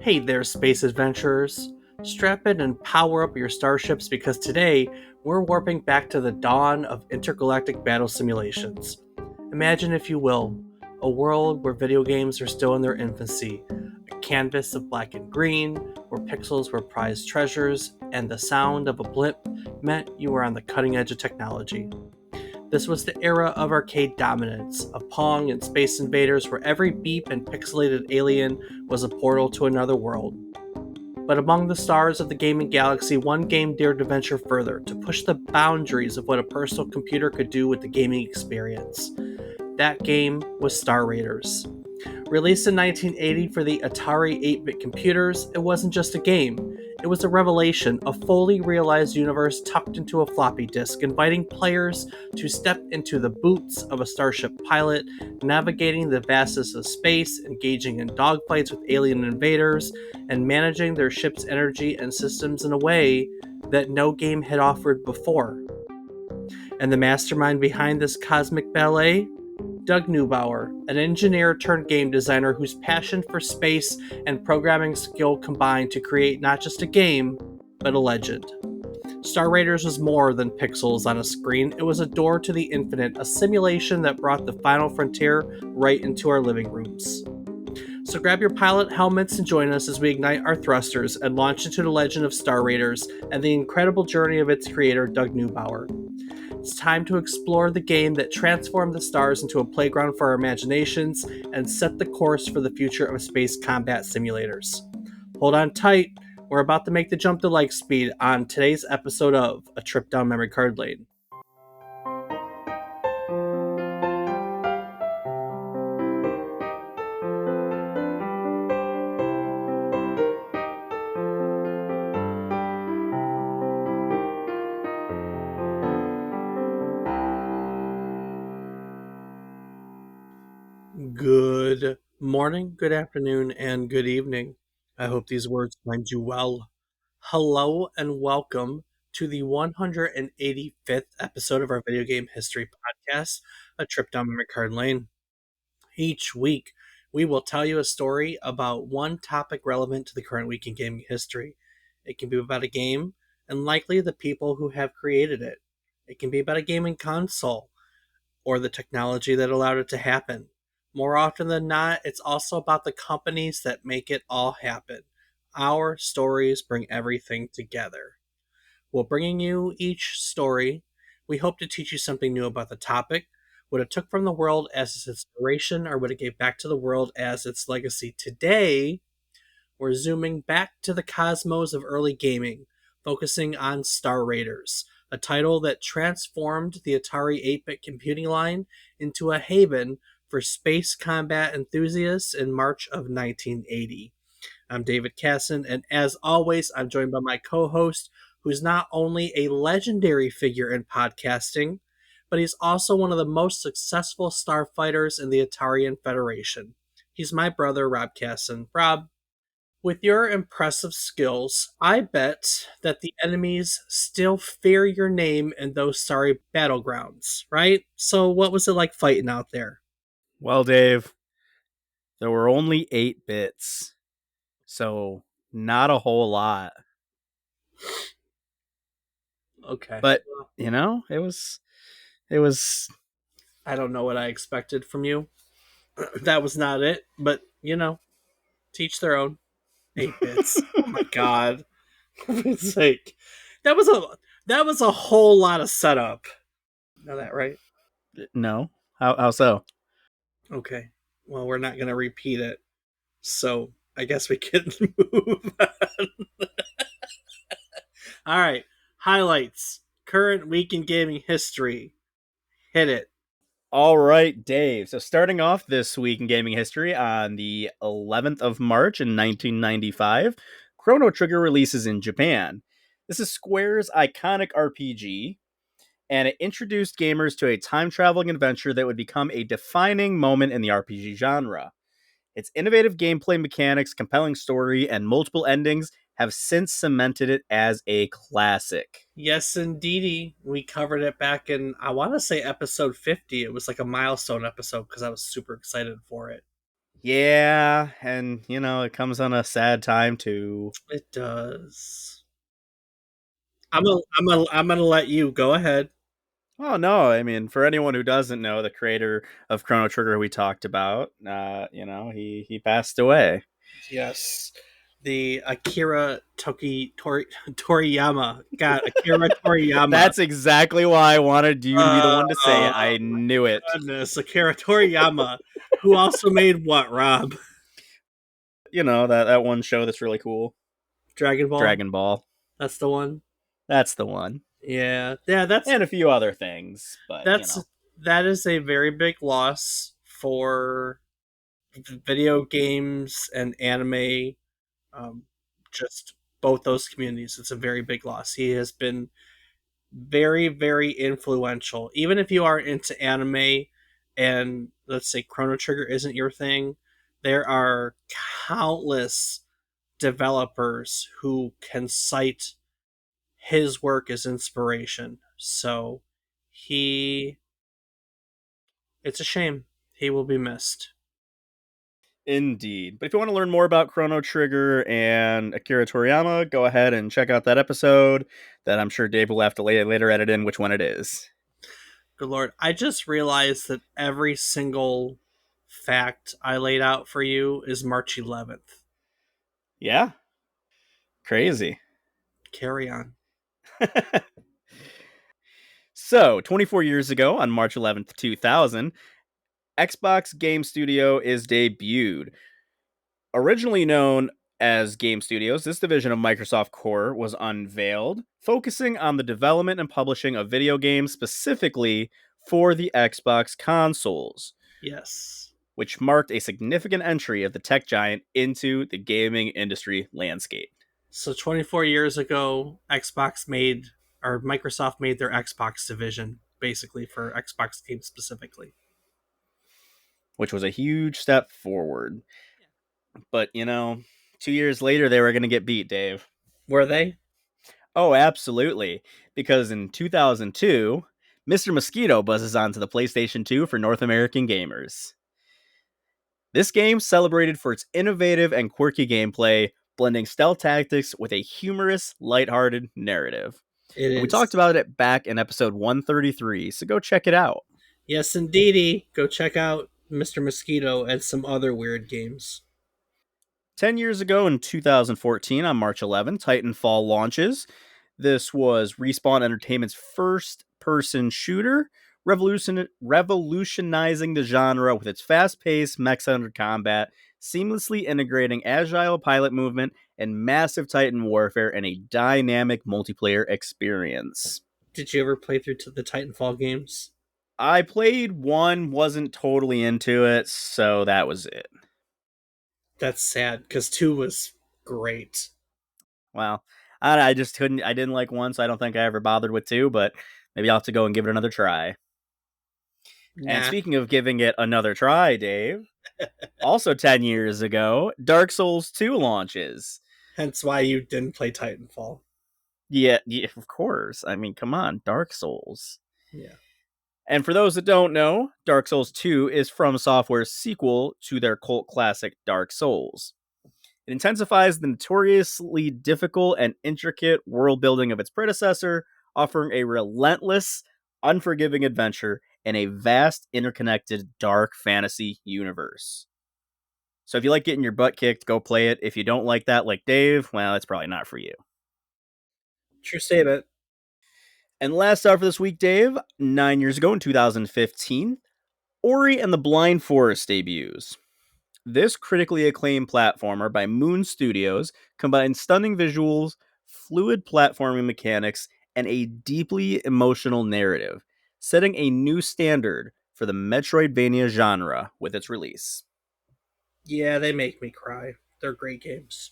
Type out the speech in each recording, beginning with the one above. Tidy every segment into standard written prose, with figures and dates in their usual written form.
Hey there, space adventurers. Strap in and power up your starships because today we're warping back to the dawn of intergalactic battle simulations. Imagine, if you will, a world where video games are still in their infancy, a canvas of black and green, where pixels were prized treasures, and the sound of a blip meant you were on the cutting edge of technology. This was the era of arcade dominance, of Pong and Space Invaders, where every beep and pixelated alien was a portal to another world. But among the stars of the gaming galaxy, one game dared to venture further, to push the boundaries of what a personal computer could do with the gaming experience. That game was Star Raiders. Released in 1980 for the Atari 8-bit computers, it wasn't just a game. It was a revelation, a fully realized universe tucked into a floppy disk, inviting players to step into the boots of a starship pilot, navigating the vastness of space, engaging in dogfights with alien invaders, and managing their ship's energy and systems in a way that no game had offered before. And the mastermind behind this cosmic ballet? Doug Neubauer, an engineer turned game designer whose passion for space and programming skill combined to create not just a game, but a legend. Star Raiders was more than pixels on a screen, it was a door to the infinite, a simulation that brought the final frontier right into our living rooms. So grab your pilot helmets and join us as we ignite our thrusters and launch into the legend of Star Raiders and the incredible journey of its creator, Doug Neubauer. It's time to explore the game that transformed the stars into a playground for our imaginations and set the course for the future of space combat simulators. Hold on tight, we're about to make the jump to light speed on today's episode of A Trip Down Memory Card Lane. Good morning, good afternoon, and good evening. I hope these words find you well. Hello and welcome to the 185th episode of our video game history podcast, A Trip Down Memory Card Lane. Each week, we will tell you a story about one topic relevant to the current week in gaming history. It can be about a game, and likely the people who have created it. It can be about a gaming console, or the technology that allowed it to happen. More often than not, it's also about the companies that make it all happen. Our stories bring everything together. While bringing you each story, we hope to teach you something new about the topic, what it took from the world as its inspiration, or what it gave back to the world as its legacy. Today, we're zooming back to the cosmos of early gaming, focusing on Star Raiders, a title that transformed the Atari 8-bit computing line into a haven for space combat enthusiasts in March of 1980. I'm David Casson, and as always, I'm joined by my co-host, who's not only a legendary figure in podcasting, but he's also one of the most successful starfighters in the Atarian Federation. He's my brother, Rob Casson. Rob, with your impressive skills, I bet that the enemies still fear your name in those starry battlegrounds, right? So what was it like fighting out there? Well, Dave, there were only 8 bits, so not a whole lot. Okay. But, it was I don't know what I expected from you. That was not it, but, teach their own. 8 bits. Oh my god. It's like, that was a whole lot of setup. Know that, right? no. How so? Okay. Well, we're not going to repeat it. So, I guess we can move on. All right. Highlights. Current week in gaming history. Hit it. All right, Dave. So starting off this week in gaming history on the 11th of March in 1995, Chrono Trigger releases in Japan. This is Square's iconic RPG, and it introduced gamers to a time-traveling adventure that would become a defining moment in the RPG genre. Its innovative gameplay mechanics, compelling story, and multiple endings have since cemented it as a classic. Yes, indeedy. We covered it back in, I want to say, episode 50. It was like a milestone episode because I was super excited for it. Yeah, and it comes on a sad time too. It does. I'm gonna let you go ahead. Oh no, I mean, for anyone who doesn't know, the creator of Chrono Trigger we talked about, he passed away. Yes, the Toriyama. God, Akira Toriyama. That's exactly why I wanted you to be the one to say it. Oh I knew it. goodness, Akira Toriyama, who also made what? Rob, That one show that's really cool, Dragon Ball. Dragon Ball. That's the one. That's the one, Yeah, yeah. That's and a few other things, but that's that is a very big loss for video games and anime. Um, just both those communities. It's a very big loss. He has been very, very influential. Even if you are into anime and let's say Chrono Trigger isn't your thing, there are countless developers who can cite his work as inspiration. So he it's a shame. He will be missed. indeed. But if you want to learn more about Chrono Trigger and Akira Toriyama, go ahead and check out that episode that I'm sure Dave will have to later edit in which one it is. Good lord. I just realized that every single fact I laid out for you is March 11th. Yeah, crazy. Carry on. So, 24 years ago, on March 11th, 2000, Xbox Game Studio is debuted. Originally known as Game Studios, this division of Microsoft Core was unveiled, focusing on the development and publishing of video games specifically for the Xbox consoles, Yes. which marked a significant entry of the tech giant into the gaming industry landscape, So 24 years ago, Microsoft made their Xbox division basically for Xbox games specifically. which was a huge step forward. But, 2 years later, they were going to get beat, Dave. Were they? Oh, absolutely. Because in 2002, Mr. Mosquito buzzes onto the PlayStation 2 for North American gamers. This game celebrated for its innovative and quirky gameplay, blending stealth tactics with a humorous, lighthearted narrative. It And we talked is. about it back in episode 133, so go check it out. Yes, indeedy. Go check out Mr. Mosquito and some other weird games. 10 years ago in 2014, on March 11th, Titanfall launches. This was Respawn Entertainment's first person shooter, revolutionizing the genre with its fast paced, mech centered combat, seamlessly integrating agile pilot movement and massive Titan warfare in a dynamic multiplayer experience. Did you ever play through to the Titanfall games? I played one, wasn't totally into it, so that was it. That's sad because 2 was great. Well, I just couldn't. I didn't like one, so I don't think I ever bothered with two. But maybe I'll have to go and give it another try. And Nah. speaking of giving it another try, Dave, also 10 years ago, Dark Souls 2 launches. Hence why you didn't play Titanfall. Yeah, yeah, of course. I mean, come on, Dark Souls. Yeah. And for those that don't know, Dark Souls 2 is From Software's sequel to their cult classic Dark Souls. It intensifies the notoriously difficult and intricate world building of its predecessor, offering a relentless, unforgiving adventure in a vast, interconnected, dark fantasy universe. So if you like getting your butt kicked, go play it. If you don't like that, like Dave, well, it's probably not for you. True statement. And last up for this week, Dave, 9 years ago in 2015, Ori and the Blind Forest debuts. This critically acclaimed platformer by Moon Studios combines stunning visuals, fluid platforming mechanics, and a deeply emotional narrative, setting a new standard for the Metroidvania genre with its release. Yeah, they make me cry. They're great games.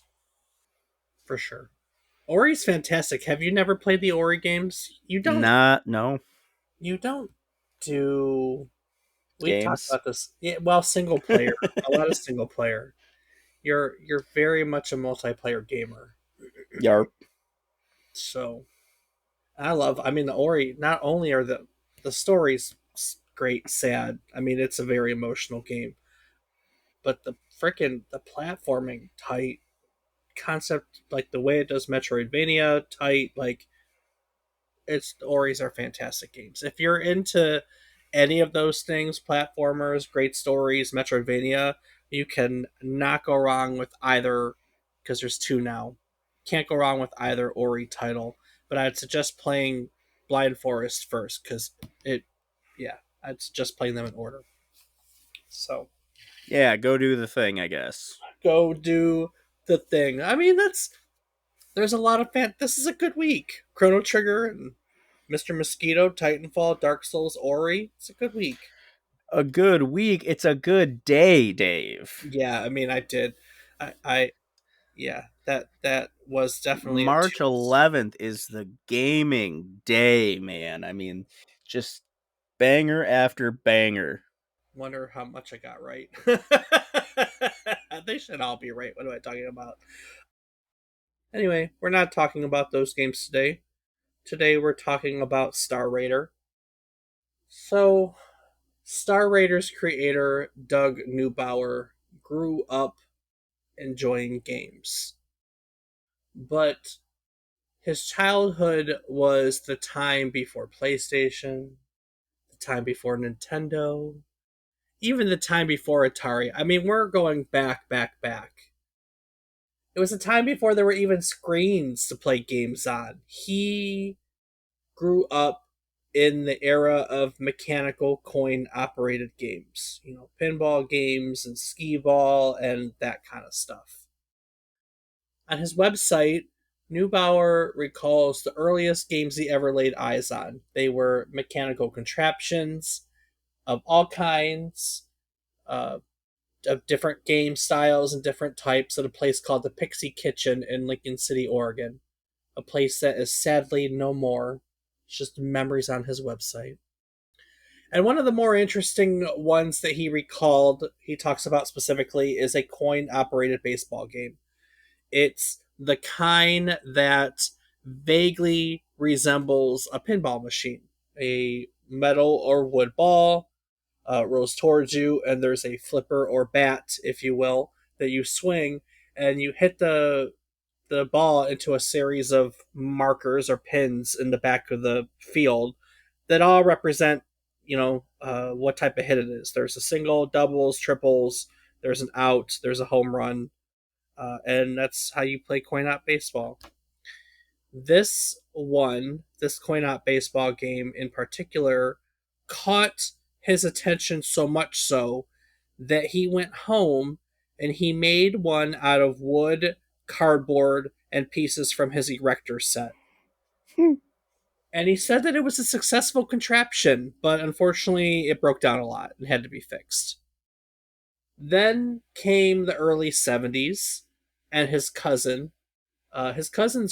For sure. Ori's fantastic. Have you never played the Ori games? You don't. Not, no, You don't do. We've talked games. about this. Yeah, well, single player. A lot of single player. You're very much a multiplayer gamer. Yarp. So I mean the Ori, not only are the stories great, sad. I mean it's a very emotional game. but the platforming tight concept, like the way it does Metroidvania tight, like it's Ori's are fantastic games. If you're into any of those things, platformers, great stories, Metroidvania, you can not go wrong with either, because there's two now. Can't go wrong with either Ori title. But I'd suggest playing Blind Forest first, because it, yeah, I'd suggest playing them in order. So Yeah, go do the thing, I guess. go do the thing. I mean, there's a lot of This is a good week. Chrono Trigger and Mr. Mosquito, Titanfall, Dark Souls, Ori. It's a good week. A good week. It's a good day, Dave. Yeah, I mean, I did. I yeah, that was definitely a March twist. 11th is the gaming day, man. I mean, just banger after banger. Wonder how much I got right. They should all be right. What am I talking about? Anyway, we're not talking about those games today. Today we're talking about Star Raider. So, Star Raiders creator Doug Neubauer grew up enjoying games. But his childhood was the time before PlayStation, the time before Nintendo, even the time before Atari. I mean, we're going back. It was a time before there were even screens to play games on. He grew up in the era of mechanical coin operated games, pinball games and skee ball and that kind of stuff. On his website, Neubauer recalls the earliest games he ever laid eyes on. They were mechanical contraptions of all kinds, uh, of different game styles and different types, at a place called the Pixie Kitchen in Lincoln City, Oregon. A place that is sadly no more. It's just memories on his website. And one of the more interesting ones that he talks about specifically, is a coin operated baseball game. It's the kind that vaguely resembles a pinball machine. A metal or wood ball rolls towards you, and there's a flipper or bat, if you will, that you swing, and you hit the ball into a series of markers or pins in the back of the field that all represent, what type of hit it is. There's a single, doubles, triples. There's an out. There's a home run, and that's how you play coin op baseball. This coin op baseball game in particular, caught his attention so much so that he went home and he made one out of wood, cardboard, and pieces from his erector set. And he said that it was a successful contraption, but unfortunately it broke down a lot and had to be fixed. Then came the early 70s, and his cousin's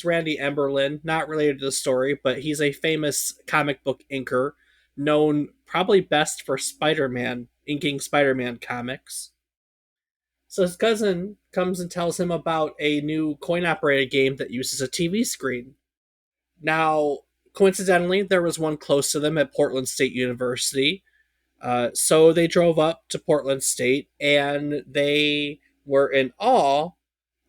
Randy Emberlin, not related to the story, but he's a famous comic book inker, known probably best for Spider-Man, inking Spider-Man comics. So his cousin comes and tells him about a new coin-operated game that uses a TV screen. Now, coincidentally, there was one close to them at Portland State University. So they drove up to Portland State, and they were in awe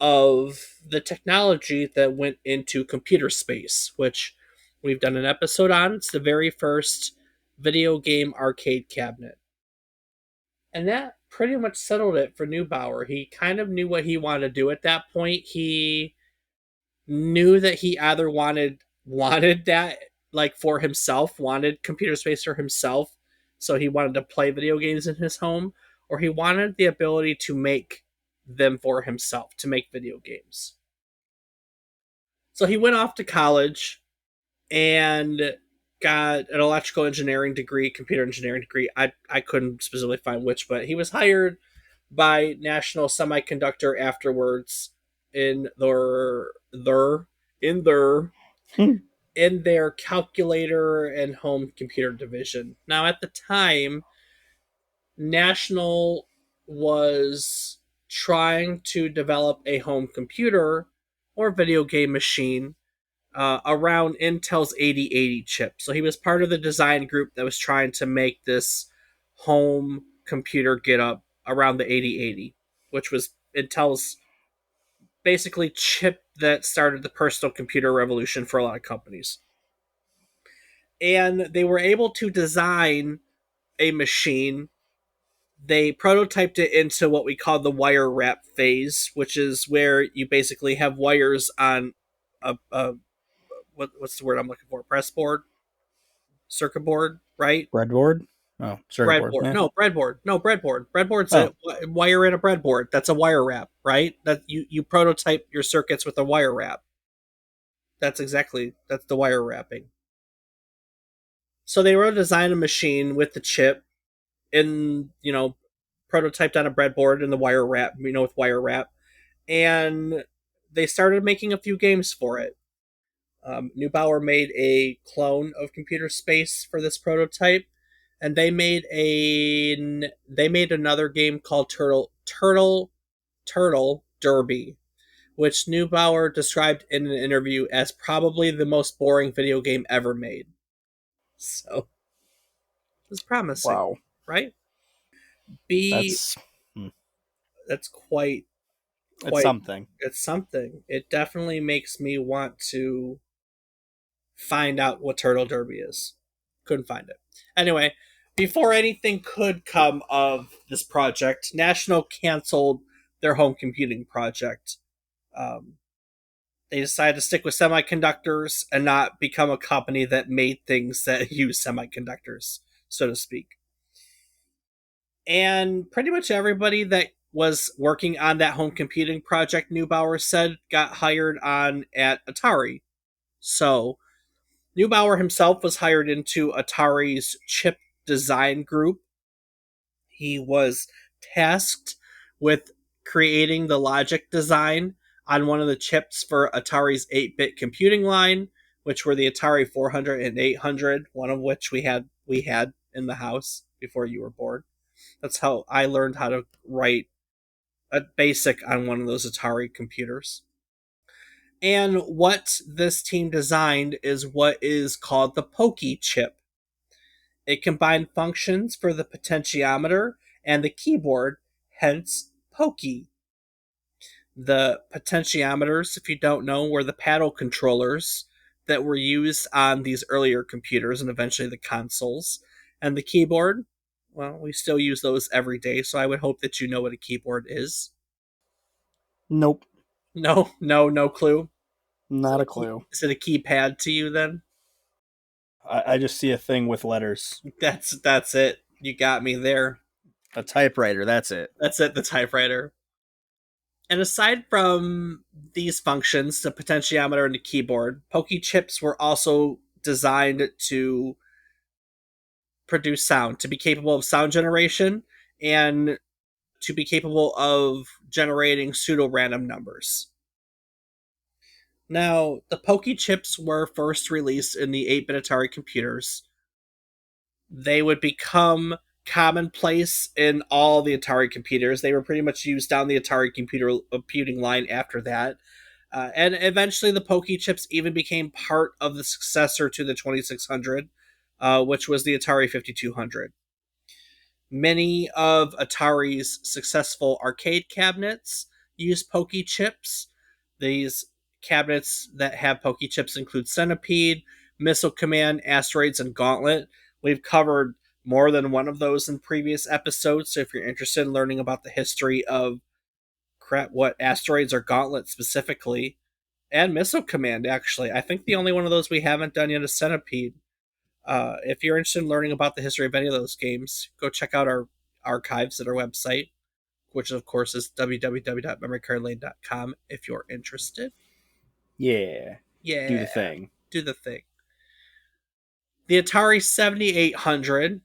of the technology that went into computer space, which we've done an episode on. It's the very first video game arcade cabinet. And that pretty much settled it for Neubauer. He kind of knew what he wanted to do at that point. He knew that he either wanted that, like, for himself, wanted computer space for himself, so he wanted to play video games in his home, or he wanted the ability to make them for himself, to make video games. So he went off to college and got an electrical engineering degree, computer engineering degree. I couldn't specifically find which, but he was hired by National Semiconductor afterwards in in their in their calculator and home computer division. Now, at the time, National was trying to develop a home computer or video game machine around Intel's 8080 chip. So he was part of the design group that was trying to make this home computer get up around the 8080, which was Intel's basically chip that started the personal computer revolution for a lot of companies. And they were able to design a machine. They prototyped it into what we call the wire wrap phase, which is where you basically have wires on a what's the word I'm looking for? Press board, circuit board, right? Breadboard? Oh, circuit board. Breadboard. Yeah. No, breadboard. No, breadboard. Breadboard's Oh, a wire in a breadboard. That's a wire wrap, right? That you prototype your circuits with a wire wrap. That's the wire wrapping. So they wrote design a machine with the chip in, prototyped on a breadboard in the wire wrap, with wire wrap, and they started making a few games for it. Neubauer made a clone of Computer Space for this prototype, and they made another game called Turtle Derby, which Neubauer described in an interview as probably the most boring video game ever made. So it's promising, wow. right? B That's hmm, that's quite it's quite something. it's something. It definitely makes me want to find out what Turtle Derby is. Couldn't find it. Anyway, before anything could come of this project, National canceled their home computing project. Um, they decided to stick with semiconductors and not become a company that made things that use semiconductors, so to speak. And pretty much everybody that was working on that home computing project, Neubauer said, got hired on at Atari. So Neubauer himself was hired into Atari's chip design group. He was tasked with creating the logic design on one of the chips for Atari's 8-bit computing line, which were the Atari 400 and 800, one of which we had in the house before you were born. That's how I learned how to write a basic on one of those Atari computers. And what this team designed is what is called the POKEY chip. It combined functions for the potentiometer and the keyboard, hence POKEY. The potentiometers, if you don't know, were the paddle controllers that were used on these earlier computers and eventually the consoles. And the keyboard, well, we still use those every day, so I would hope that you know what a keyboard is. Nope. No, no, no clue. Is it Not a a clue. is it a keypad to you then? I just see a thing with letters. That's it. You got me there. A typewriter, that's it. That's it, the typewriter. And aside from these functions, the potentiometer and the keyboard, Pokey chips were also designed to produce sound, to be capable of sound generation, and to be capable of generating pseudo random numbers. Now, the Pokey chips were first released in the 8-bit Atari computers. They would become commonplace in all the Atari computers. They were pretty much used down the Atari computing line after that. And eventually, the Pokey chips even became part of the successor to the 2600, which was the Atari 5200. Many of Atari's successful arcade cabinets use Pokey chips. These cabinets that have Pokey chips include Centipede, Missile Command, Asteroids, and Gauntlet. We've covered more than one of those in previous episodes, so if you're interested in learning about the history of what Asteroids or Gauntlet specifically, and Missile Command, actually, I think the only one of those we haven't done yet is Centipede. If you're interested in learning about the history of any of those games, go check out our archives at our website, which of course is www.memorycardlane.com if you're interested. Yeah. Do Yeah, the thing. do the thing. The Atari 7800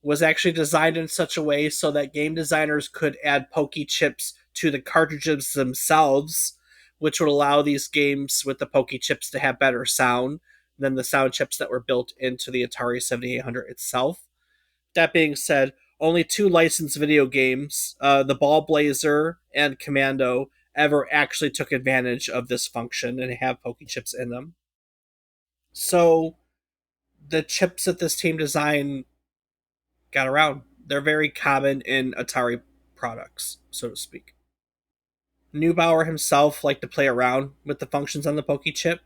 was actually designed in such a way so that game designers could add Pokey chips to the cartridges themselves, which would allow these games with the Pokey chips to have better sound than the sound chips that were built into the Atari 7800 itself. That being said, only two licensed video games, the Ball Blazer and Commando, ever actually took advantage of this function and have Pokey chips in them. So the chips that this team designed got around. They're very common in Atari products, so to speak. Neubauer himself liked to play around with the functions on the POKEY chip,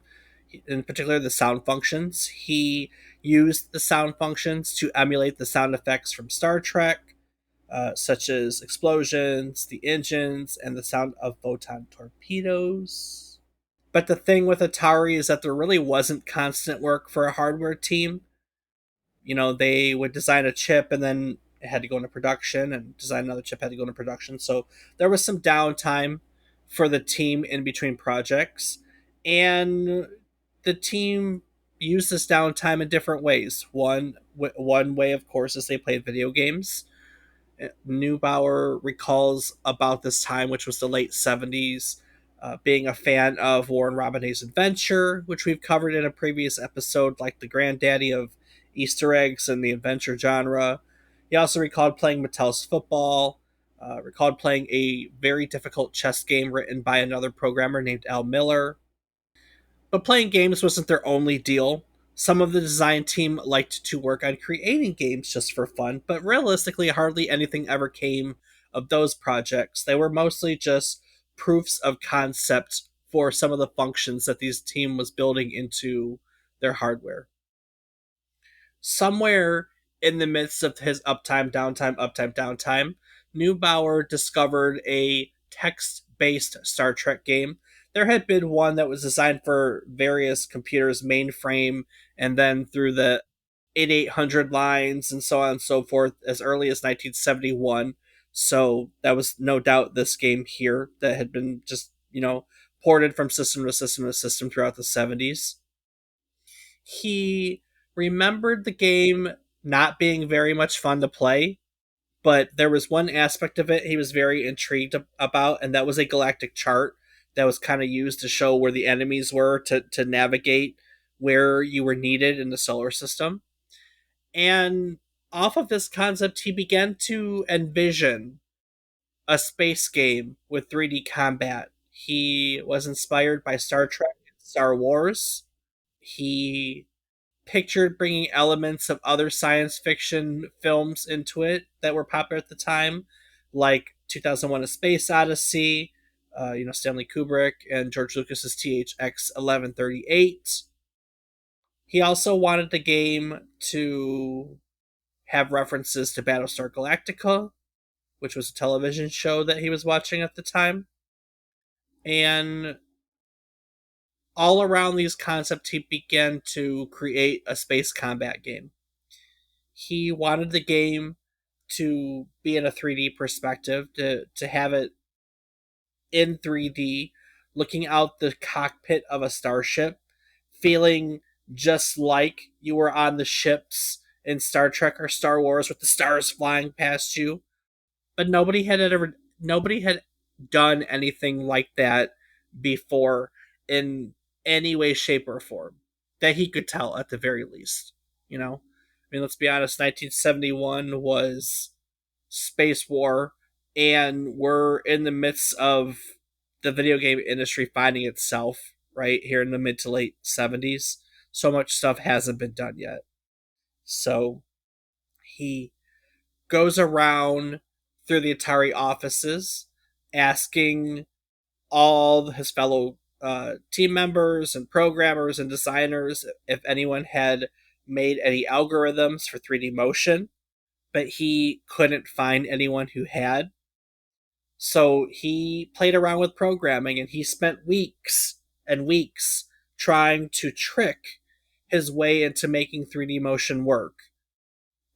in particular the sound functions. He used the sound functions to emulate the sound effects from Star Trek, such as explosions, the engines, and the sound of photon torpedoes. But the thing with Atari is that there really wasn't constant work for a hardware team. They would design a chip and then it had to go into production, and design another chip, had to go into production. So there was some downtime for the team in between projects. And the team used this downtime in different ways. One way, of course, is they played video games. Neubauer recalls about this time, which was the late 70s, being a fan of Warren Robinet's Adventure, which we've covered in a previous episode, like the granddaddy of Easter eggs and the adventure genre. He also recalled playing Mattel's Football, recalled playing a very difficult chess game written by another programmer named Al Miller. But playing games wasn't their only deal. Some of the design team liked to work on creating games just for fun, but realistically, hardly anything ever came of those projects. They were mostly just proofs of concept for some of the functions that these team was building into their hardware. Somewhere in the midst of his uptime, Neubauer discovered a text-based Star Trek game. There had been one that was designed for various computers, mainframe, and then through the 8800 lines and so on and so forth as early as 1971. So that was no doubt this game here that had been just, ported from system to system to system throughout the 70s. He remembered the game not being very much fun to play, but there was one aspect of it he was very intrigued about, and that was a galactic chart that was kind of used to show where the enemies were to navigate where you were needed in the solar system. And off of this concept, he began to envision a space game with 3D combat. He was inspired by Star Trek and Star Wars. He pictured bringing elements of other science fiction films into it that were popular at the time, like 2001: A Space Odyssey, Stanley Kubrick and George Lucas's THX 1138. He also wanted the game to have references to Battlestar Galactica, which was a television show that he was watching at the time. And all around these concepts, he began to create a space combat game. He wanted the game to be in a 3D perspective, to have it in 3D, looking out the cockpit of a starship, feeling just like you were on the ships in Star Trek or Star Wars with the stars flying past you. But nobody had done anything like that before in any way, shape, or form that he could tell, at the very least. Let's be honest, 1971 was space war, and we're in the midst of the video game industry finding itself right here in the mid to late 70s. So much stuff hasn't been done yet. So he goes around through the Atari offices asking all his fellow team members and programmers and designers if anyone had made any algorithms for 3D motion, but he couldn't find anyone who had. So he played around with programming, and he spent weeks and weeks trying to trick his way into making 3D motion work.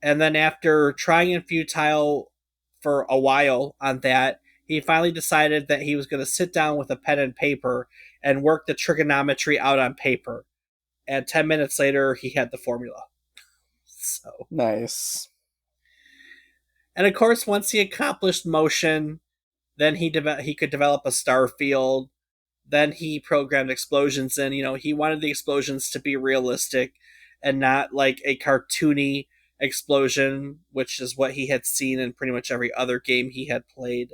And then after trying and futile for a while on that, he finally decided that he was going to sit down with a pen and paper and work the trigonometry out on paper. And 10 minutes later, he had the formula. So Nice. And of course, once he accomplished motion, then he could develop a star field. Then he programmed explosions in. He wanted the explosions to be realistic and not like a cartoony explosion, which is what he had seen in pretty much every other game he had played.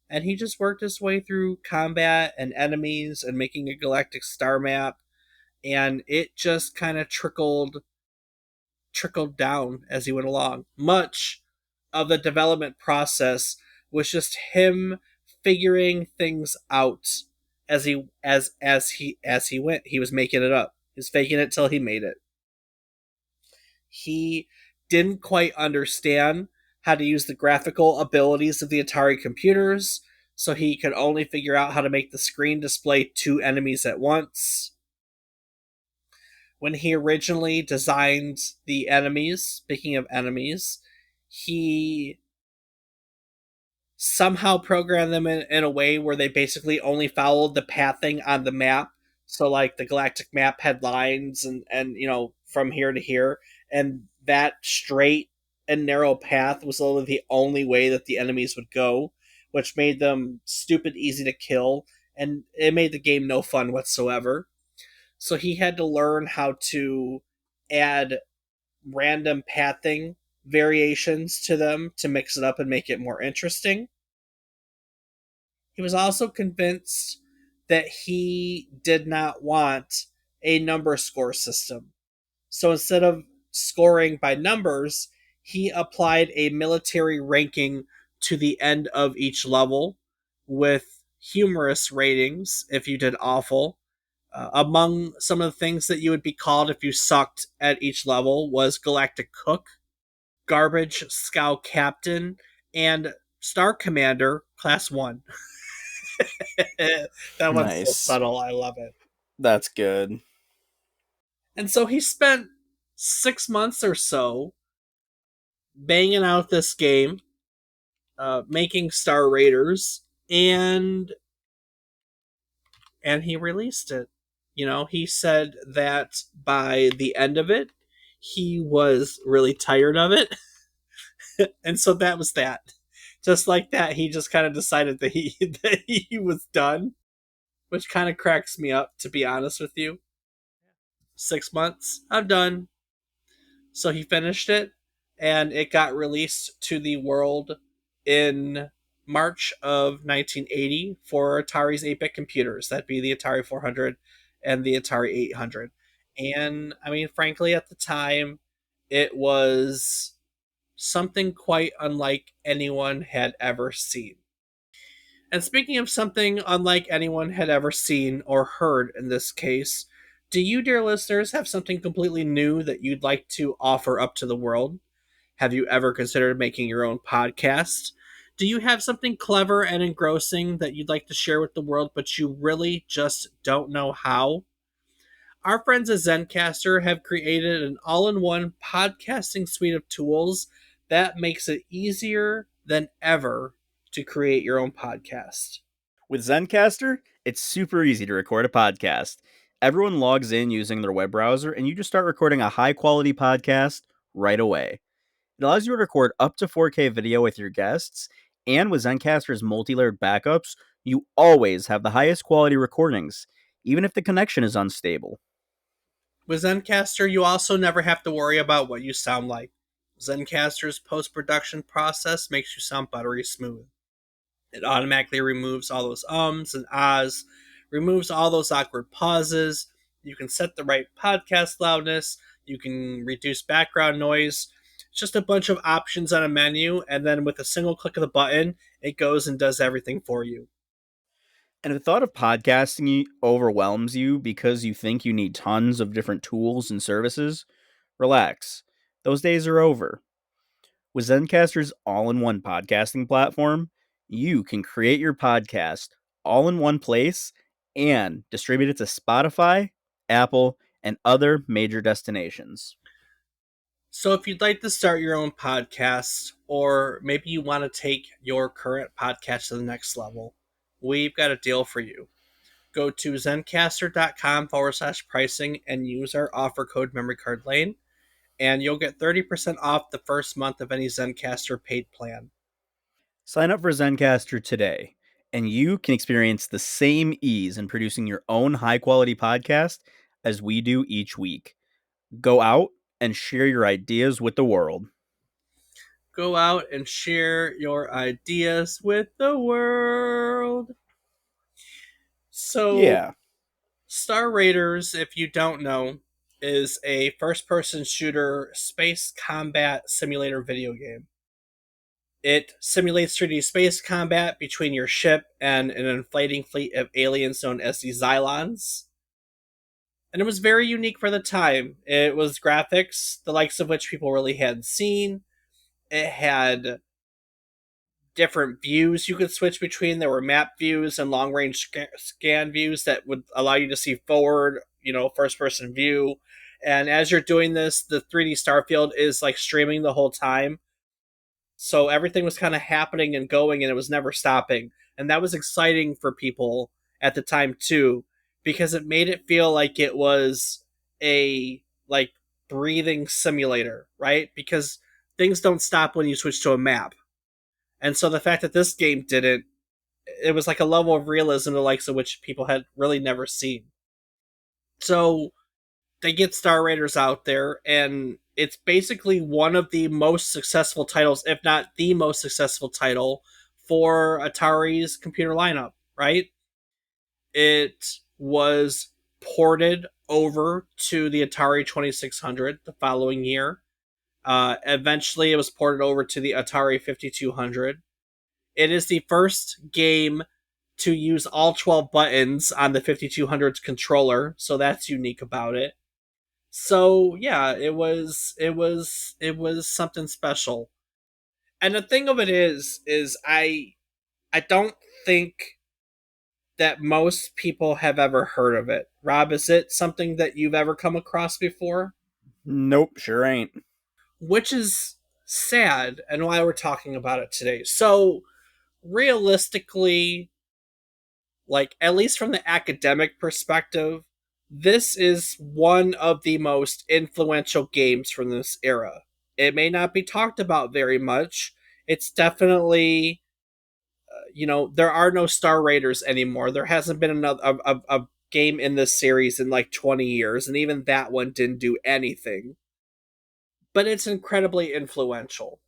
And he just worked his way through combat and enemies and making a galactic star map. And it just kind of trickled down as he went along. Much of the development process was just him figuring things out as he went. He was making it up. He was faking it till he made it. He didn't quite understand how to use the graphical abilities of the Atari computers, so he could only figure out how to make the screen display two enemies at once. When he originally designed the enemies, speaking of enemies, he somehow programmed them in a way where they basically only followed the pathing on the map. So like the galactic map had lines and from here to here, and that straight and narrow path was literally the only way that the enemies would go, which made them stupid easy to kill, and it made the game no fun whatsoever. So he had to learn how to add random pathing variations to them to mix it up and make it more interesting. He was also convinced that he did not want a number score system. So instead of scoring by numbers, he applied a military ranking to the end of each level with humorous ratings if you did awful. Among some of the things that you would be called if you sucked at each level was Galactic Cook, Garbage Scout Captain, and Star Commander Class 1. That one's so Nice. subtle. I love it. That's good. And so he spent 6 months or so banging out this game, making Star Raiders, and he released it. He said that by the end of it, he was really tired of it, and so that was that. Just like that, he just kind of decided that he that he was done, which kind of cracks me up, to be honest with you. 6 months, I'm done. So he finished it, and it got released to the world in March of 1980 for Atari's 8-bit computers. That'd be the Atari 400 and the Atari 800. And I mean, frankly, at the time, it was something quite unlike anyone had ever seen. And speaking of something unlike anyone had ever seen or heard in this case, do you, dear listeners, have something completely new that you'd like to offer up to the world? Have you ever considered making your own podcast? Do you have something clever and engrossing that you'd like to share with the world, but you really just don't know how? Our friends at Zencaster have created an all in one podcasting suite of tools that makes it easier than ever to create your own podcast. With Zencaster, it's super easy to record a podcast. Everyone logs in using their web browser, and you just start recording a high quality podcast right away. It allows you to record up to 4K video with your guests, and with Zencaster's multi layered backups, you always have the highest quality recordings, even if the connection is unstable. With Zencaster, you also never have to worry about what you sound like. Zencaster's post production process makes you sound buttery smooth. It automatically removes all those ums and ahs, removes all those awkward pauses. You can set the right podcast loudness. You can reduce background noise. It's just a bunch of options on a menu, and then with a single click of the button, it goes and does everything for you. And if the thought of podcasting overwhelms you because you think you need tons of different tools and services, relax. Those days are over. With Zencaster's all in one podcasting platform, you can create your podcast all in one place and distribute it to Spotify, Apple, and other major destinations. So, if you'd like to start your own podcast, or maybe you want to take your current podcast to the next level, we've got a deal for you. Go to zencaster.com/pricing and use our offer code memory card lane, and you'll get 30% off the first month of any Zencaster paid plan. Sign up for Zencaster today, and you can experience the same ease in producing your own high quality podcast as we do each week. Go out and share your ideas with the world. Go out and share your ideas with the world. So, Yeah. Star Raiders, if you don't know, is a first person shooter space combat simulator video game. It simulates 3D space combat between your ship and an inflating fleet of aliens known as the Xylons. And it was very unique for the time. It was graphics, the likes of which people really hadn't seen. It had different views you could switch between. There were map views and long range scan views that would allow you to see forward, first person view. And as you're doing this, the 3D Starfield is like streaming the whole time. So everything was kind of happening and going, and it was never stopping. And that was exciting for people at the time too, because it made it feel like it was a like breathing simulator, right? Because things don't stop when you switch to a map. And so the fact that this game didn't, it was like a level of realism the likes of which people had really never seen. So they get Star Raiders out there, and it's basically one of the most successful titles, if not the most successful title, for Atari's computer lineup, right? It was ported over to the Atari 2600 the following year. Eventually, it was ported over to the Atari 5200. It is the first game to use all 12 buttons on the 5200's controller, so that's unique about it. So yeah, it was something special. And the thing of it is I don't think that most people have ever heard of it. Rob, is it something that you've ever come across before? Nope, sure ain't. Which is sad, and why we're talking about it today. So realistically, like at least from the academic perspective, this is one of the most influential games from this era. It may not be talked about very much. It's definitely, there are no Star Raiders anymore. There hasn't been another a game in this series in like 20 years, and even that one didn't do anything. But it's incredibly influential.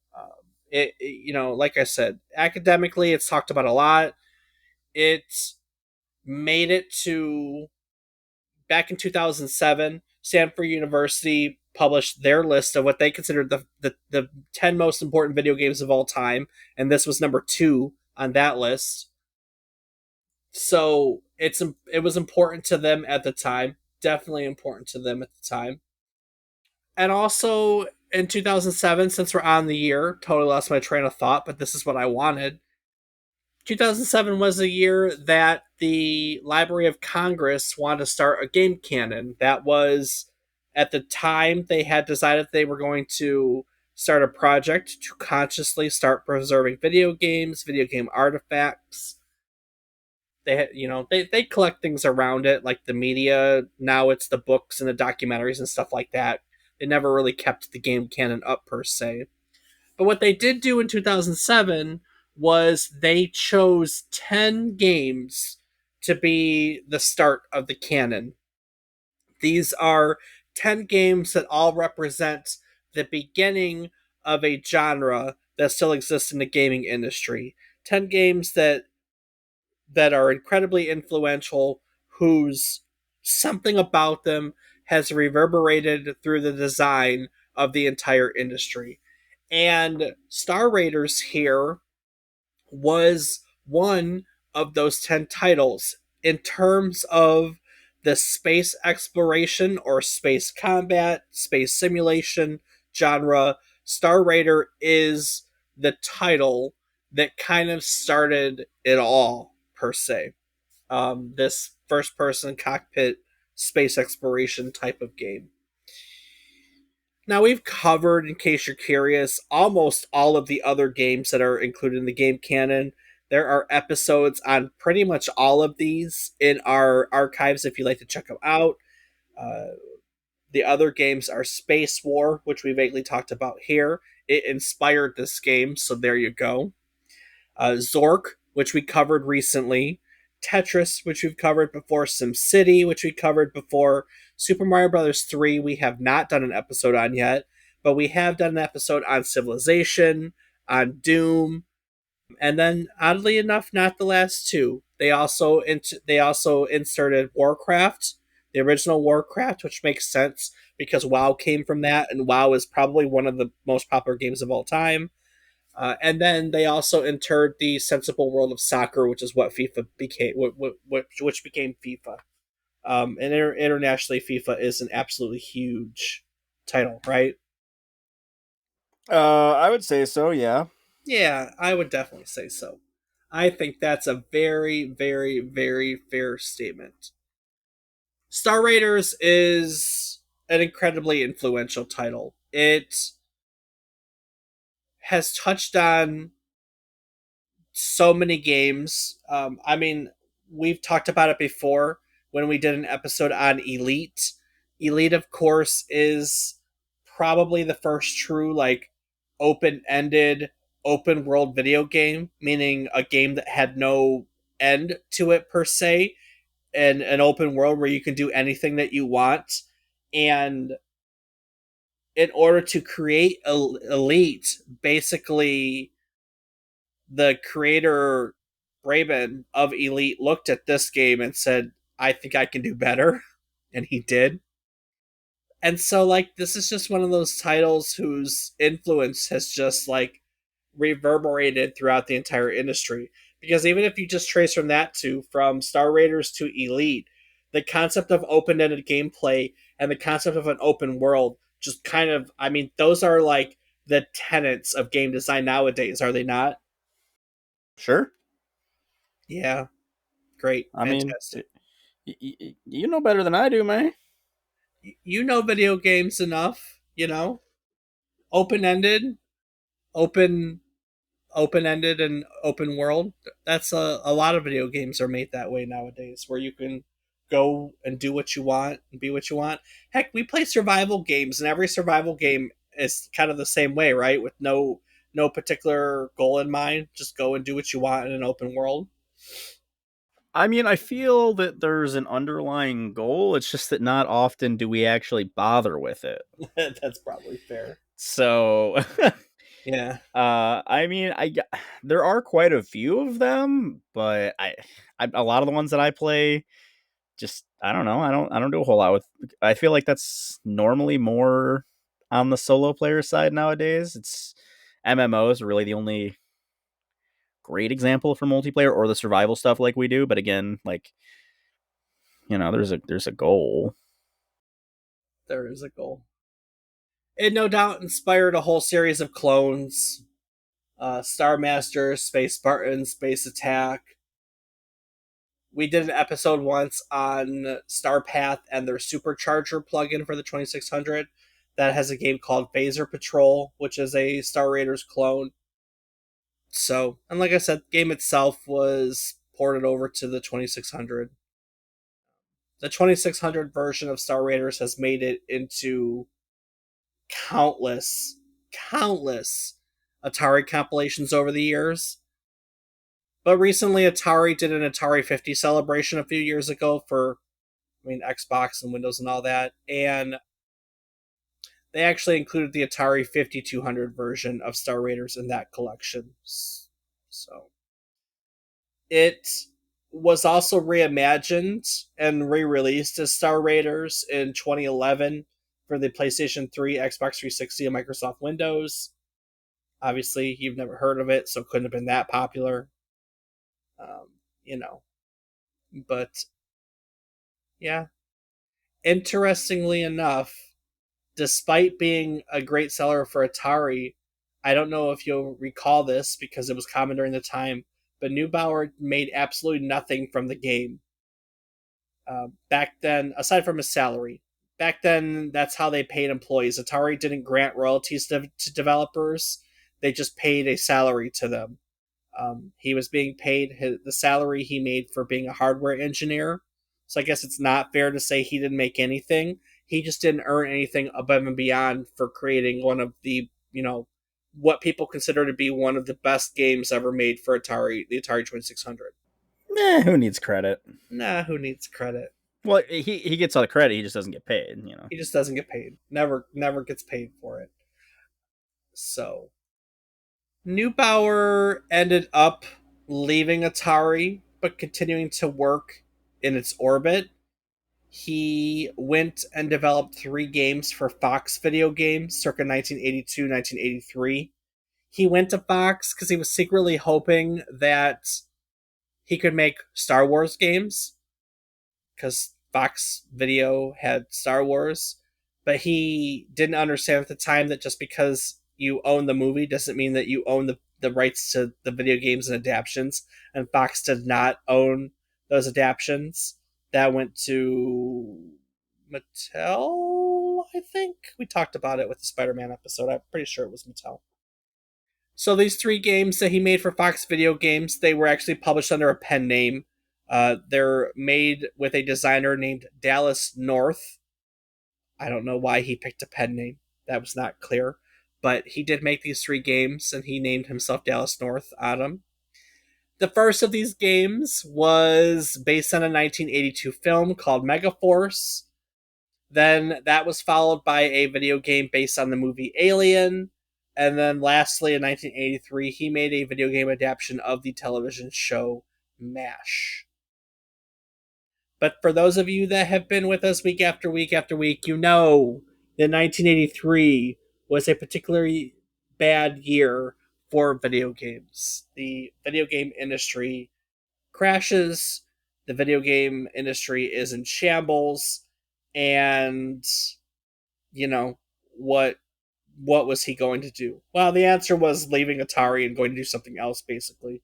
Like I said, academically, it's talked about a lot. It's made it to back in 2007. Stanford University published their list of what they considered the 10 most important video games of all time, and this was number 2 on that list. So it was important to them at the time, definitely important to them at the time. And also in 2007, since we're on the year, totally lost my train of thought, but this is what I wanted. 2007 was a year that the Library of Congress wanted to start a game canon. That was, at the time, they had decided they were going to start a project to consciously start preserving video games, video game artifacts. They collect things around it, like the media. Now it's the books and the documentaries and stuff like that. They never really kept the game canon up per se. But what they did do in 2007 was they chose 10 games to be the start of the canon. These are 10 games that all represent the beginning of a genre that still exists in the gaming industry. 10 games that are incredibly influential, whose something about them has reverberated through the design of the entire industry. And Star Raiders here was one of those 10 titles. In terms of the space exploration or space combat, space simulation genre, Star Raider is the title that kind of started it all, per se. This first person cockpit space exploration type of game. Now, we've covered, in case you're curious, almost all of the other games that are included in the game canon. There are episodes on pretty much all of these in our archives if you'd like to check them out. Uh, the other games are Space War, which we vaguely talked about here. It inspired this game, so there you go. Zork, which we covered recently. Tetris, which we've covered before. SimCity, which we covered before. Super Mario Bros. 3, we have not done an episode on yet, but we have done an episode on Civilization, on Doom, and then oddly enough, not the last two. They also inserted Warcraft, the original Warcraft, which makes sense because WoW came from that, and WoW is probably one of the most popular games of all time. And then they also entered the sensible world of soccer, which is what FIFA became, which became FIFA. And internationally, FIFA is an absolutely huge title, right? I would say so. Yeah. Yeah, I would definitely say so. I think that's a very, very, very fair statement. Star Raiders is an incredibly influential title. It has touched on so many games. I mean, we've talked about it before when we did an episode on Elite. Elite, of course, is probably the first true, like, open ended, open world video game, meaning a game that had no end to it per se, and an open world where you can do anything that you want. And in order to create Elite, basically the creator Braben of Elite looked at this game and said, I think I can do better. And he did. And so, like, this is just one of those titles whose influence has just, like, reverberated throughout the entire industry. Because even if you just trace from Star Raiders to Elite, the concept of open ended gameplay and the concept of an open world just kind of, I mean, those are like the tenets of game design nowadays, are they not? Sure. Yeah, great, I mean, fantastic. you know better than I do, man. You know video games enough, you know? Open ended, open open ended and open world. That's a lot of video games are made that way nowadays, where you can go and do what you want and be what you want. Heck, we play survival games, and every survival game is kind of the same way, right? With no particular goal in mind, just go and do what you want in an open world. I mean, I feel that there's an underlying goal. It's just that not often do we actually bother with it. That's probably fair. So, Yeah, I mean, there are quite a few of them, but a lot of the ones that I play, just I don't know. I don't do a whole lot with. I feel like that's normally more on the solo player side nowadays. It's MMOs are really the only great example for multiplayer or the survival stuff like we do. But again, like there's a goal. there is a goal. It no doubt inspired a whole series of clones, Star Master, Space Spartan, Space Attack. We did an episode once on Starpath and their supercharger plugin for the 2600 that has a game called Phaser Patrol, which is a Star Raiders clone. So, and like I said, the game itself was ported over to the 2600. The 2600 version of Star Raiders has made it into countless, countless Atari compilations over the years. But recently, Atari did an Atari 50 celebration a few years ago for, I mean, Xbox and Windows and all that. And they actually included the Atari 5200 version of Star Raiders in that collection. So it was also reimagined and re-released as Star Raiders in 2011 for the PlayStation 3, Xbox 360, and Microsoft Windows. Obviously, you've never heard of it, so it couldn't have been that popular. Um, you know, but yeah. Interestingly enough, despite being a great seller for Atari, I don't know if you'll recall this because it was common during the time, but Neubauer made absolutely nothing from the game. Back then, aside from his salary, back then that's how they paid employees. Atari didn't grant royalties to developers; they just paid a salary to them. He was being paid the salary he made for being a hardware engineer. So I guess it's not fair to say he didn't make anything. He just didn't earn anything above and beyond for creating one of the, what people consider to be one of the best games ever made for Atari, the Atari 2600. Who needs credit? Nah, who needs credit? Well, he gets all the credit. He just doesn't get paid. He just doesn't get paid. Never gets paid for it. So Neubauer ended up leaving Atari, but continuing to work in its orbit. He went and developed three games for Fox Video Games circa 1982, 1983. He went to Fox because he was secretly hoping that he could make Star Wars games because Fox Video had Star Wars, but he didn't understand at the time that just because you own the movie doesn't mean that you own the rights to the video games and adaptations, and Fox did not own those adaptations. That went to Mattel, I think. We talked about it with the Spider-Man episode. I'm pretty sure it was Mattel. So these three games that he made for Fox Video Games, they were actually published under a pen name. They're made with a designer named Dallas North. I don't know why he picked a pen name. That was not clear. But he did make these three games, and he named himself Dallas North on them. The first of these games was based on a 1982 film called Megaforce. Then that was followed by a video game based on the movie Alien. And then lastly, in 1983, he made a video game adaptation of the television show MASH. But for those of you that have been with us week after week after week, you know that 1983 was a particularly bad year for video games. The video game industry crashes, the video game industry is in shambles, and you know what was he going to do? Well, the answer was leaving Atari and going to do something else. Basically,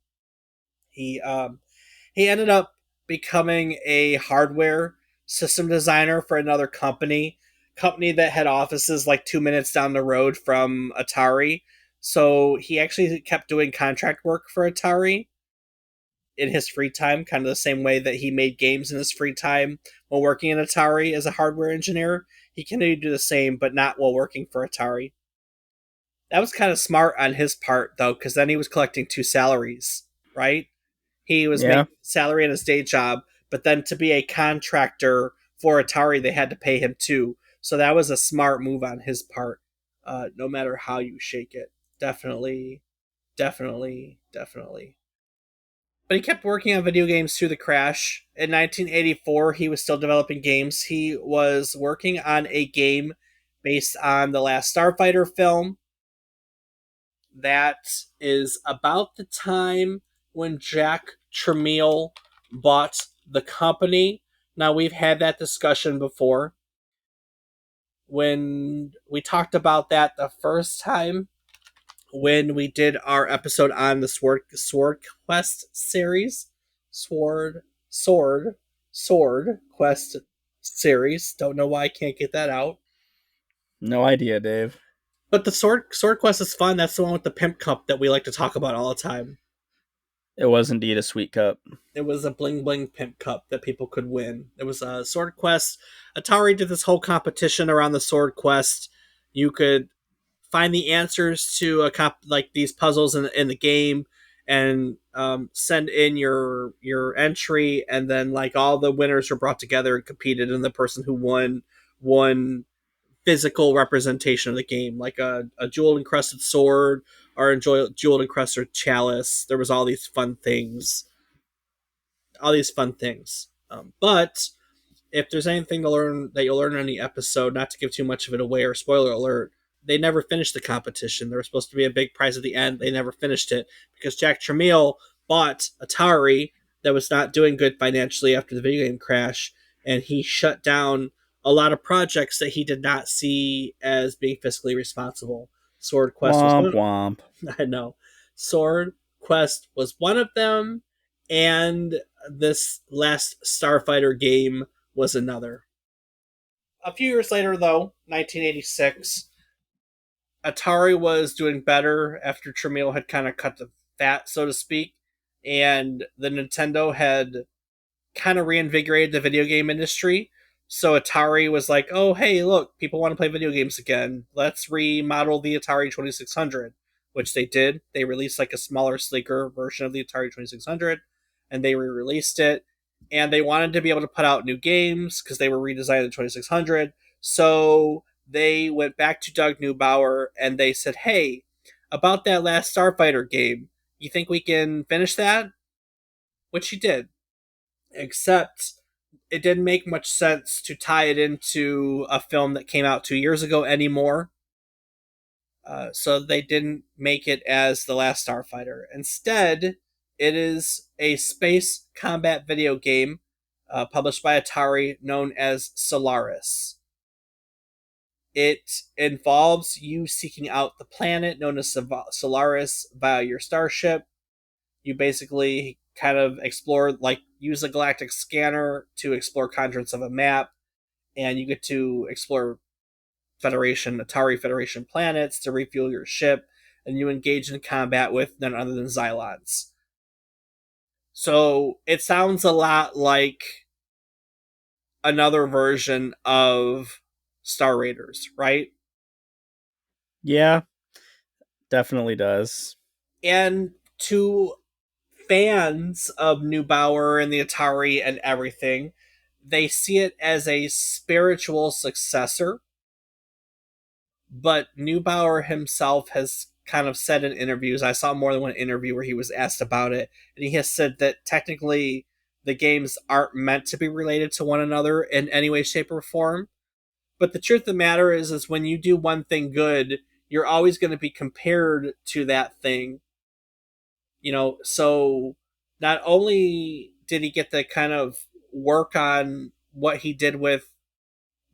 he ended up becoming a hardware system designer for another company that had offices like 2 minutes down the road from Atari. So he actually kept doing contract work for Atari in his free time, kind of the same way that he made games in his free time while working in Atari as a hardware engineer. He continued to do the same, but not while working for Atari. That was kind of smart on his part, though, because then he was collecting two salaries, right? He was Yeah. making salary in his day job, but then to be a contractor for Atari, they had to pay him too. So that was a smart move on his part, no matter how you shake it. Definitely, definitely, definitely. But he kept working on video games through the crash. In 1984, he was still developing games. He was working on a game based on the last Starfighter film. That is about the time when Jack Tramiel bought the company. Now, we've had that discussion before. When we talked about that the first time, when we did our episode on the Sword Quest series, Sword Quest series. Don't know why I can't get that out. No idea, Dave. But the Sword Quest is fun. That's the one with the pimp cup that we like to talk about all the time. It was indeed a sweet cup. It was a bling bling pimp cup that people could win. It was a Sword Quest. Atari did this whole competition around the Sword Quest. You could find the answers to like these puzzles in the game and send in your entry, and then like all the winners were brought together and competed, and the person who won physical representation of the game, like a jewel encrusted sword or a jewel encrusted chalice. There was all these fun things. But if there's anything to learn that you'll learn in the episode, not to give too much of it away or spoiler alert, they never finished the competition. There was supposed to be a big prize at the end. They never finished it because Jack Tramiel bought Atari that was not doing good financially after the video game crash, and he shut down a lot of projects that he did not see as being fiscally responsible. Sword Quest was Womp one. womp. I know. Sword Quest was one of them, and this last Starfighter game was another. A few years later, though, 1986, Atari was doing better after Tramiel had kind of cut the fat, so to speak, and the Nintendo had kind of reinvigorated the video game industry. So Atari was like, oh, hey, look, people want to play video games again. Let's remodel the Atari 2600, which they did. They released like a smaller, sleeker version of the Atari 2600, and they re-released it. And they wanted to be able to put out new games because they were redesigning the 2600. So they went back to Doug Neubauer and they said, hey, about that last Starfighter game, you think we can finish that? Which he did. Except it didn't make much sense to tie it into a film that came out 2 years ago anymore. So they didn't make it as The Last Starfighter. Instead, it is a space combat video game published by Atari known as Solaris. It involves you seeking out the planet known as Solaris via your starship. You basically kind of explore, like, use a galactic scanner to explore contents of a map, and you get to explore Atari Federation planets to refuel your ship, and you engage in combat with none other than Xylons. So it sounds a lot like another version of Star Raiders, right? Yeah, definitely does. And to fans of Neubauer and the Atari and everything, they see it as a spiritual successor. But Neubauer himself has kind of said in interviews, I saw more than one interview where he was asked about it, and he has said that technically the games aren't meant to be related to one another in any way, shape, or form. But the truth of the matter is when you do one thing good, you're always going to be compared to that thing. So not only did he get to kind of work on what he did with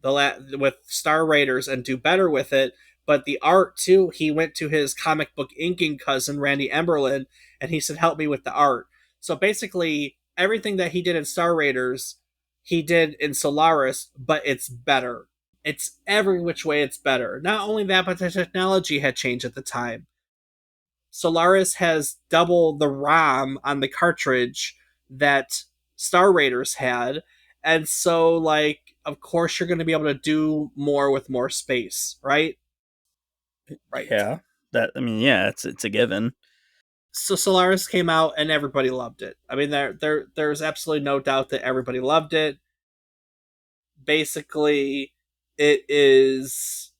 with Star Raiders and do better with it, but the art too. He went to his comic book inking cousin Randy Emberlin, and he said, "Help me with the art." So basically, everything that he did in Star Raiders, he did in Solaris, but it's better. It's every which way it's better. Not only that, but the technology had changed at the time. Solaris has double the RAM on the cartridge that Star Raiders had. And so, like, of course, you're going to be able to do more with more space, right? Right. Yeah, yeah, it's a given. So Solaris came out and everybody loved it. I mean, there's absolutely no doubt that everybody loved it. Basically, it is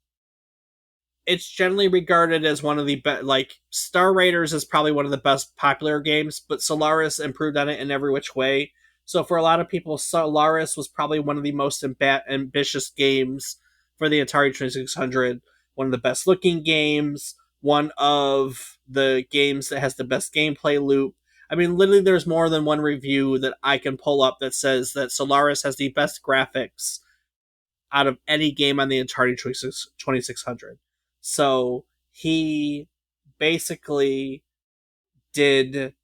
it's generally regarded as one of the best. Like, Star Raiders is probably one of the best popular games, but Solaris improved on it in every which way. So for a lot of people, Solaris was probably one of the most ambitious games for the Atari 2600. One of the best looking games. One of the games that has the best gameplay loop. I mean, literally, there's more than one review that I can pull up that says that Solaris has the best graphics out of any game on the Atari 2600. So he basically did.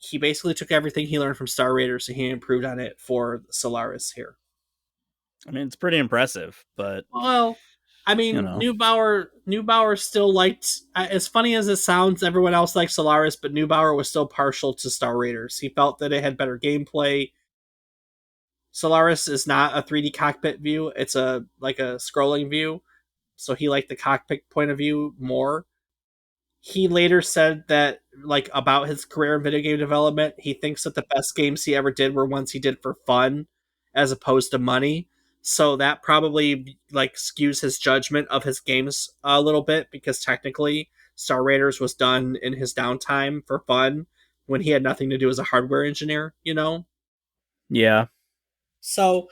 He basically took everything he learned from Star Raiders and he improved on it for Solaris here. I mean, it's pretty impressive, but Well, I you mean, know, Neubauer still liked. As funny as it sounds, everyone else liked Solaris, but Neubauer was still partial to Star Raiders. He felt that it had better gameplay. Solaris is not a 3D cockpit view; it's a scrolling view. So he liked the cockpit point of view more. He later said that, like, about his career in video game development, he thinks that the best games he ever did were ones he did for fun as opposed to money. So that probably, like, skews his judgment of his games a little bit, because technically Star Raiders was done in his downtime for fun when he had nothing to do as a hardware engineer. yeah. So,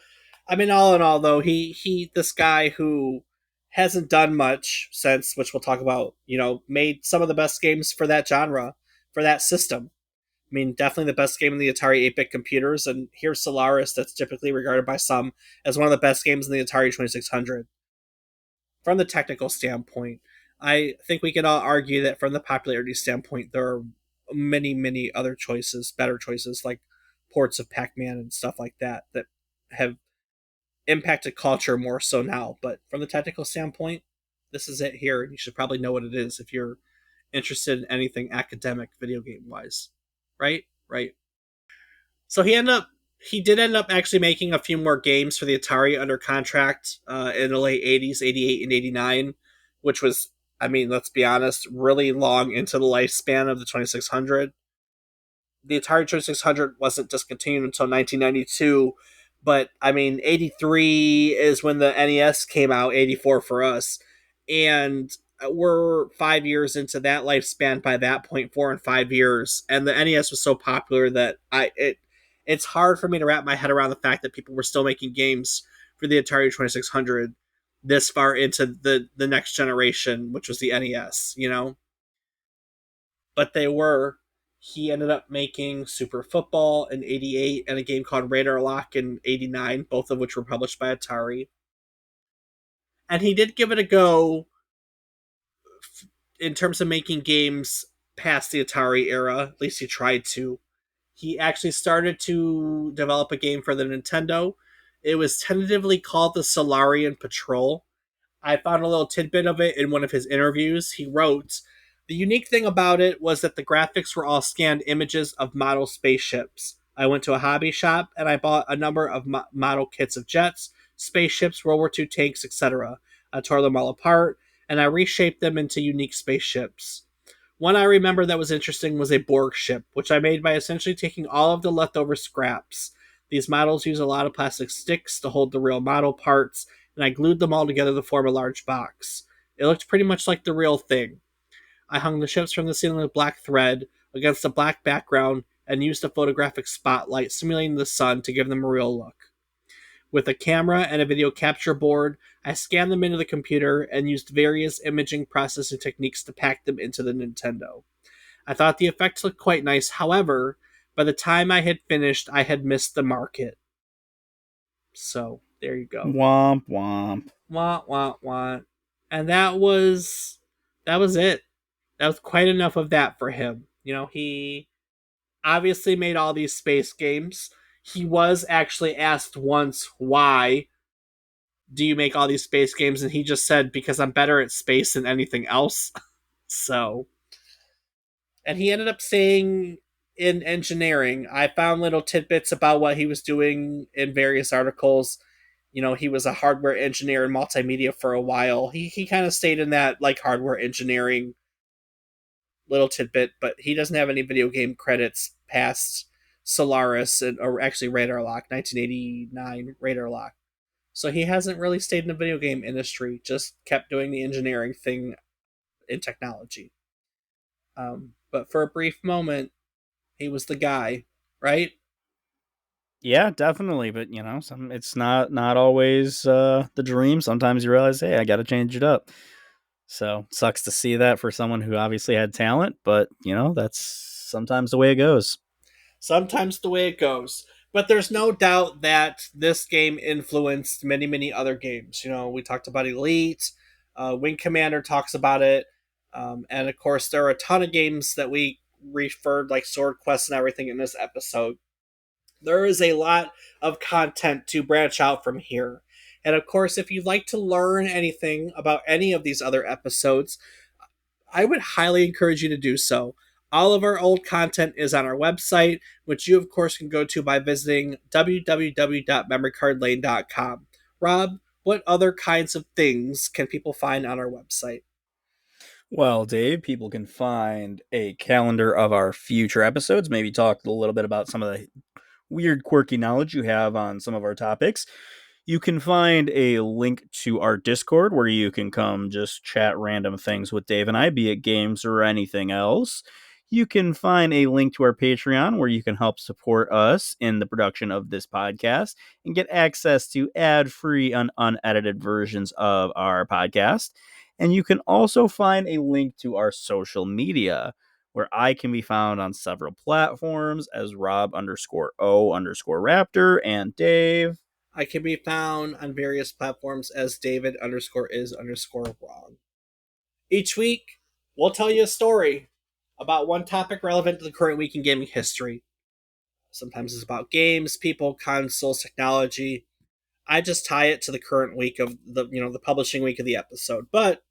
I mean, all in all, though, he this guy who hasn't done much since, which we'll talk about, made some of the best games for that genre, for that system. I mean, definitely the best game in the Atari 8-bit computers, and here's Solaris, that's typically regarded by some as one of the best games in the Atari 2600. From the technical standpoint, I think we can all argue that from the popularity standpoint, there are many, many other choices, better choices, like ports of Pac-Man and stuff like that, that have impacted culture more so now. But from the technical standpoint, this is it here, and you should probably know what it is if you're interested in anything academic video game wise. Right. So he did end up actually making a few more games for the Atari under contract in the late 80s, 88 and 89, which was, I mean, let's be honest, really long into the lifespan of the 2600. The Atari 2600 wasn't discontinued until 1992, but I mean, 83 is when the NES came out, 84 for us, and we're 5 years into that lifespan by that point, 4 and 5 years, and the NES was so popular that it's hard for me to wrap my head around the fact that people were still making games for the Atari 2600 this far into the next generation, which was the NES, you know? But they were. He ended up making Super Football in 88 and a game called Radar Lock in 89, both of which were published by Atari. And he did give it a go in terms of making games past the Atari era. At least he tried to. He actually started to develop a game for the Nintendo. It was tentatively called the Solarian Patrol. I found a little tidbit of it in one of his interviews. He wrote, "The unique thing about it was that the graphics were all scanned images of model spaceships. I went to a hobby shop and I bought a number of model kits of jets, spaceships, World War II tanks, etc. I tore them all apart and I reshaped them into unique spaceships. One I remember that was interesting was a Borg ship, which I made by essentially taking all of the leftover scraps. These models use a lot of plastic sticks to hold the real model parts, and I glued them all together to form a large box. It looked pretty much like the real thing. I hung the ships from the ceiling with black thread against a black background and used a photographic spotlight simulating the sun to give them a real look. With a camera and a video capture board, I scanned them into the computer and used various imaging processing techniques to pack them into the Nintendo. I thought the effects looked quite nice. However, by the time I had finished, I had missed the market." So, there you go. Womp womp. Wah wah wah. And that was it. That was quite enough of that for him. You know, he obviously made all these space games. He was actually asked once, why do you make all these space games? And he just said, because I'm better at space than anything else. So, and he ended up saying in engineering, I found little tidbits about what he was doing in various articles. You know, he was a hardware engineer in multimedia for a while. He kind of stayed in that like hardware engineering little tidbit, but he doesn't have any video game credits past Solaris and or actually Radar Lock, 1989 Radar Lock. So he hasn't really stayed in the video game industry, just kept doing the engineering thing in technology. But for a brief moment, he was the guy, right? Yeah, definitely. But it's not always the dream. Sometimes you realize, hey, I got to change it up. So sucks to see that for someone who obviously had talent, but that's sometimes the way it goes. Sometimes the way it goes. But there's no doubt that this game influenced many, many other games. You know, we talked about Elite, Wing Commander talks about it, and of course, there are a ton of games that we referred, like Sword Quest and everything, in this episode. There is a lot of content to branch out from here. And of course, if you'd like to learn anything about any of these other episodes, I would highly encourage you to do so. All of our old content is on our website, which you, of course, can go to by visiting www.memorycardlane.com. Rob, what other kinds of things can people find on our website? Well, Dave, people can find a calendar of our future episodes, maybe talk a little bit about some of the weird, quirky knowledge you have on some of our topics. You can find a link to our Discord where you can come just chat random things with Dave and I, be it games or anything else. You can find a link to our Patreon where you can help support us in the production of this podcast and get access to ad-free and unedited versions of our podcast. And you can also find a link to our social media where I can be found on several platforms as Rob_O_Raptor and Dave. I can be found on various platforms as David_is_wrong. Each week, we'll tell you a story about one topic relevant to the current week in gaming history. Sometimes it's about games, people, consoles, technology. I just tie it to the current week of the publishing week of the episode. But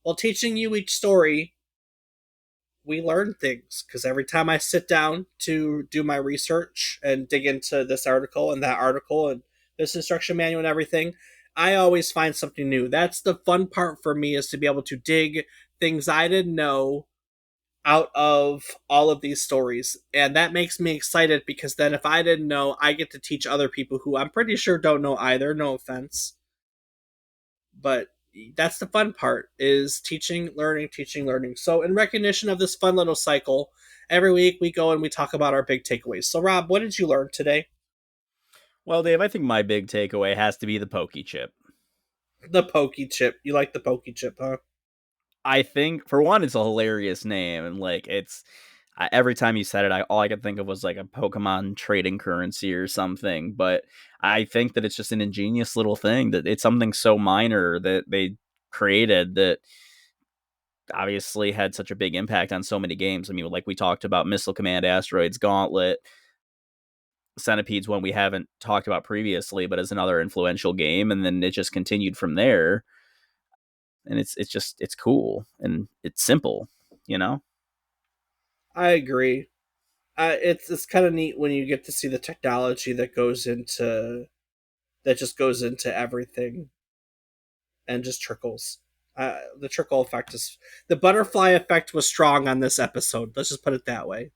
while teaching you each story, we learn things because every time I sit down to do my research and dig into this article and that article and this instruction manual and everything, I always find something new. That's the fun part for me, is to be able to dig things I didn't know out of all of these stories. And that makes me excited because then if I didn't know, I get to teach other people who I'm pretty sure don't know either. No offense. But that's the fun part, is teaching, learning. So in recognition of this fun little cycle, every week we go and we talk about our big takeaways. So Rob, what did you learn today? Well, Dave, I think my big takeaway has to be the POKEY chip. The Pokey chip. You like the Pokey chip, huh? I think for one, it's a hilarious name, and like it's every time you said it, all I could think of was like a Pokemon trading currency or something. But I think that it's just an ingenious little thing that it's something so minor that they created that obviously had such a big impact on so many games. I mean, like we talked about Missile Command, Asteroids, Gauntlet, Centipede's one we haven't talked about previously, but is another influential game, and then it just continued from there. And it's cool and it's simple, you know. I agree. It's kind of neat when you get to see the technology that just goes into everything and just trickles. The trickle effect is the butterfly effect was strong on this episode. Let's just put it that way.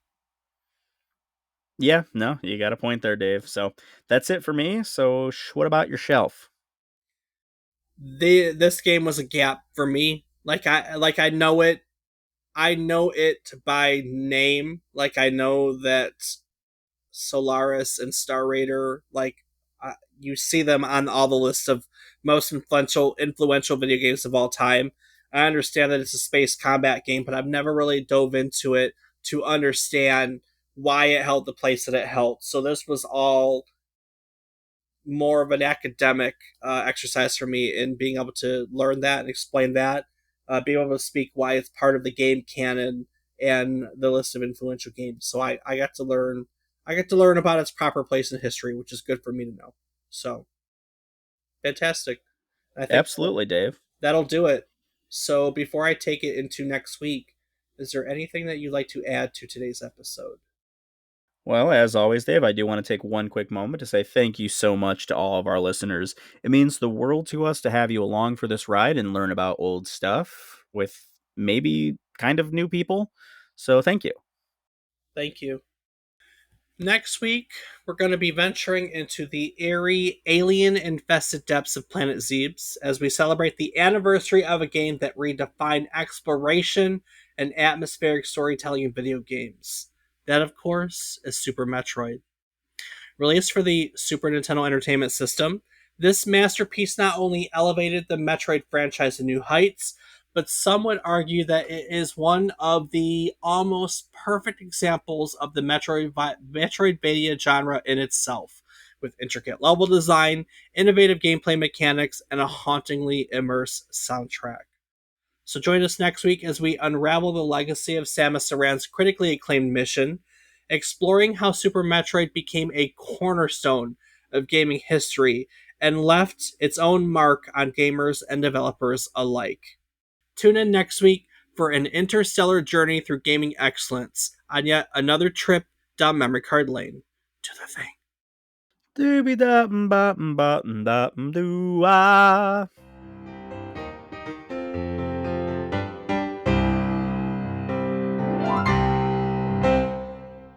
Yeah, no, you got a point there, Dave. So that's it for me. So what about your shelf? This game was a gap for me. I know it. I know it by name. Like I know that Solaris and Star Raider, you see them on all the lists of most influential video games of all time. I understand that it's a space combat game, but I've never really dove into it to understand why it held the place that it held. So this was all more of an academic exercise for me in being able to learn that and explain that, being able to speak why it's part of the game canon and the list of influential games. So I got to learn. I get to learn about its proper place in history, which is good for me to know. So fantastic. I think Absolutely, Dave. that'll do it. So before I take it into next week, is there anything that you'd like to add to today's episode? Well, as always, Dave, I do want to take one quick moment to say thank you so much to all of our listeners. It means the world to us to have you along for this ride and learn about old stuff with maybe kind of new people. So thank you. Thank you. Next week, we're going to be venturing into the airy, alien infested depths of planet Zebes as we celebrate the anniversary of a game that redefined exploration and atmospheric storytelling in video games. That, of course, is Super Metroid. Released for the Super Nintendo Entertainment System, this masterpiece not only elevated the Metroid franchise to new heights, but some would argue that it is one of the almost perfect examples of the Metroidvania genre in itself, with intricate level design, innovative gameplay mechanics, and a hauntingly immersive soundtrack. So join us next week as we unravel the legacy of Samus Aran's critically acclaimed mission, exploring how Super Metroid became a cornerstone of gaming history and left its own mark on gamers and developers alike. Tune in next week for an interstellar journey through gaming excellence on yet another trip down memory card lane. To the thing. Doobie da ba ba da doo ah.